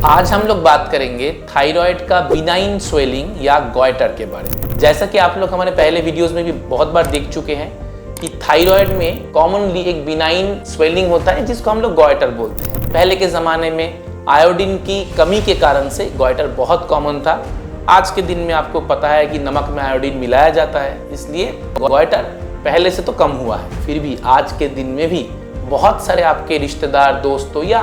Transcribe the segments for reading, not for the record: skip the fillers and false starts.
आज हम लोग बात करेंगे थायराइड का बिनाइन स्वेलिंग या गॉइटर के बारे में। जैसा कि आप लोग हमारे पहले वीडियोस में भी बहुत बार देख चुके हैं कि थायराइड में कॉमनली एक बिनाइन स्वेलिंग होता है जिसको हम लोग गॉइटर बोलते हैं। पहले के ज़माने में आयोडीन की कमी के कारण से गॉइटर बहुत कॉमन था। आज के दिन में आपको पता है कि नमक में आयोडीन मिलाया जाता है, इसलिए गॉइटर पहले से तो कम हुआ है। फिर भी आज के दिन में भी बहुत सारे आपके रिश्तेदार, दोस्तों या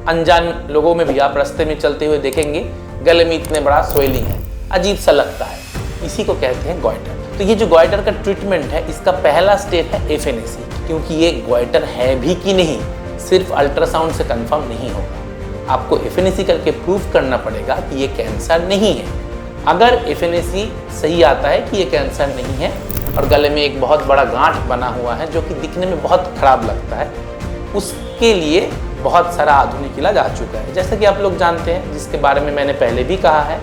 अनजान लोगों में भी आप रास्ते में चलते हुए देखेंगे गले में इतने बड़ा स्वेलिंग है, अजीब सा लगता है, इसी को कहते हैं गॉइटर। तो ये जो गॉइटर का ट्रीटमेंट है, इसका पहला स्टेप है एफएनएसी, क्योंकि ये गॉइटर है भी कि नहीं सिर्फ अल्ट्रासाउंड से कंफर्म नहीं होगा। आपको एफएनएसी करके प्रूफ करना पड़ेगा कि ये कैंसर नहीं है। अगर एफएनएसी सही आता है कि ये कैंसर नहीं है और गले में एक बहुत बड़ा गांठ बना हुआ है जो कि दिखने में बहुत खराब लगता है, उसके लिए बहुत सारा आधुनिक इलाज आ चुका है। जैसे कि आप लोग जानते हैं, जिसके बारे में मैंने पहले भी कहा है,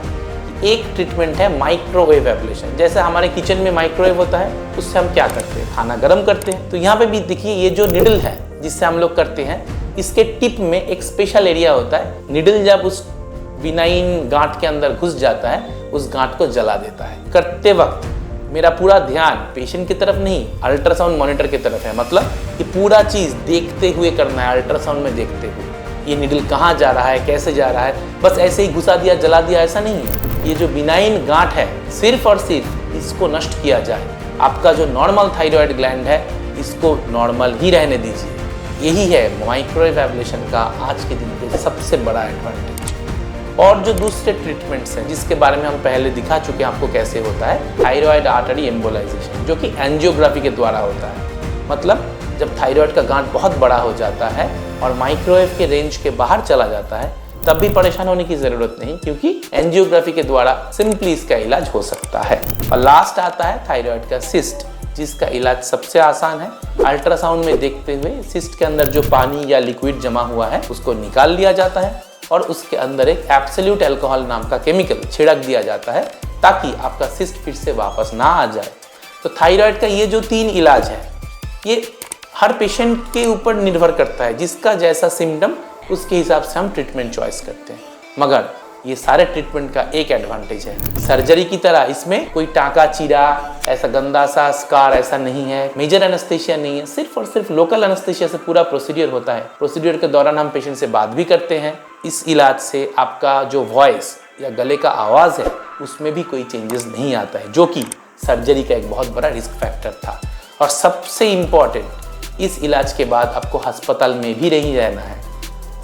कि एक ट्रीटमेंट है माइक्रोवेव एब्लेशन। जैसे हमारे किचन में माइक्रोवेव होता है, उससे हम क्या करते हैं, खाना गर्म करते हैं। तो यहाँ पे भी देखिए, ये जो निडल है जिससे हम लोग करते हैं, इसके टिप में एक स्पेशल एरिया होता है। निडल जब उस बिनाइन गांठ के अंदर घुस जाता है, उस गांठ को जला देता है। करते वक्त मेरा पूरा ध्यान पेशेंट की तरफ नहीं, अल्ट्रासाउंड मॉनिटर की तरफ है। मतलब कि पूरा चीज़ देखते हुए करना है, अल्ट्रासाउंड में देखते हुए। ये निडल कहाँ जा रहा है, कैसे जा रहा है, बस ऐसे ही घुसा दिया, जला दिया, ऐसा नहीं है। ये जो बिनाइन गांठ है, सिर्फ और सिर्फ इसको नष्ट किया जाए। आपका जो नॉर्मल थायराइड ग्लैंड है, इसको नॉर्मल ही रहने दीजिए। यही है माइक्रोवेव एब्लेशन का आज के दिन पे सबसे बड़ा एडवांटेज। और जो दूसरे ट्रीटमेंट्स हैं जिसके बारे में हम पहले दिखा चुके हैं आपको कैसे होता है, थायराइड आर्टरी एम्बोलाइजेशन, जो कि एंजियोग्राफी के द्वारा होता है। मतलब जब थायराइड का गांठ बहुत बड़ा हो जाता है और माइक्रोवेव के रेंज के बाहर चला जाता है, तब भी परेशान होने की ज़रूरत नहीं, क्योंकि एंजियोग्राफी के द्वारा सिंपली इसका इलाज हो सकता है। और लास्ट आता है थायराइड का सिस्ट, जिसका इलाज सबसे आसान है। अल्ट्रासाउंड में देखते हुए सिस्ट के अंदर जो पानी या लिक्विड जमा हुआ है उसको निकाल लिया जाता है और उसके अंदर एक एब्सोल्यूट अल्कोहल नाम का केमिकल छिड़क दिया जाता है, ताकि आपका सिस्ट फिर से वापस ना आ जाए। तो थायराइड का ये जो 3 इलाज है, ये हर पेशेंट के ऊपर निर्भर करता है। जिसका जैसा सिम्टम, उसके हिसाब से हम ट्रीटमेंट चॉइस करते हैं। मगर ये सारे ट्रीटमेंट का एक एडवांटेज है, सर्जरी की तरह इसमें कोई टाँका चीरा, ऐसा गंदा सा स्कार ऐसा नहीं है। मेजर एनेस्थेशिया नहीं है, सिर्फ और सिर्फ लोकल एनेस्थेशिया से पूरा प्रोसीडियर होता है। प्रोसीडियर के दौरान हम पेशेंट से बात भी करते हैं। इस इलाज से आपका जो वॉइस या गले का आवाज़ है, उसमें भी कोई चेंजेस नहीं आता है, जो कि सर्जरी का एक बहुत बड़ा रिस्क फैक्टर था। और सबसे इम्पॉर्टेंट, इस इलाज के बाद आपको अस्पताल में भी नहीं रहना है।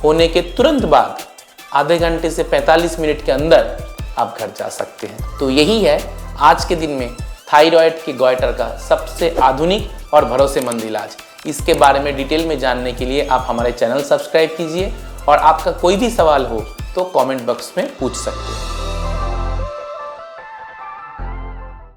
होने के तुरंत बाद आधे घंटे से 45 मिनट के अंदर आप घर जा सकते हैं। तो यही है आज के दिन में थायराइड के गॉइटर का सबसे आधुनिक और भरोसेमंद इलाज। इसके बारे में डिटेल में जानने के लिए आप हमारे चैनल सब्सक्राइब कीजिए, और आपका कोई भी सवाल हो तो कमेंट बॉक्स में पूछ सकते हैं।